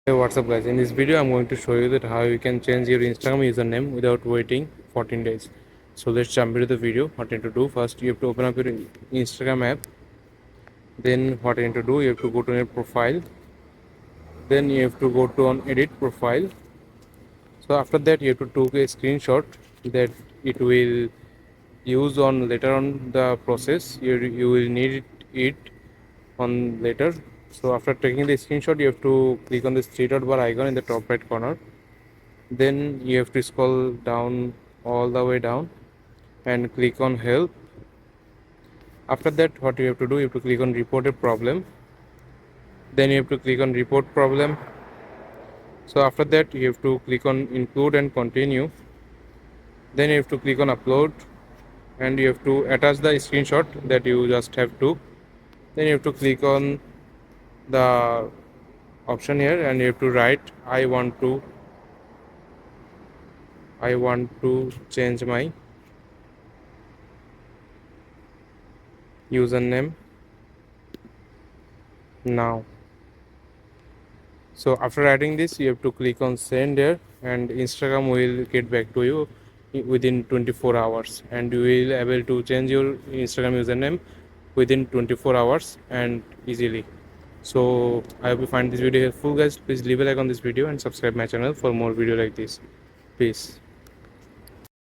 Hey, what's up guys? In this video I'm going to show you that how you can change your Instagram username without waiting 14 days. So let's jump into the video. What you need to do, first you have to open up your Instagram app. Then what you need to do, you have to go to your profile. Then you have to go to on edit profile. So after that you have to take a screenshot that it will use on later on the process. You will need it on later. So after taking the screenshot you have to click on this three dot bar icon in the top right corner. Then you have to scroll down all the way down and click on help. After that what you have to do, you have to click on report a problem. Then you have to click on report problem. So after that you have to click on include and continue. Then you have to click on upload and you have to attach the screenshot that you just have to. Then you have to click on the option here and you have to write I want to change my username now. So after writing this you have to click on send here and Instagram will get back to you within 24 hours and you will able to change your Instagram username within 24 hours and easily. So I hope you find this video helpful guys. Please leave a like on this video and subscribe my channel for more video like this. Peace.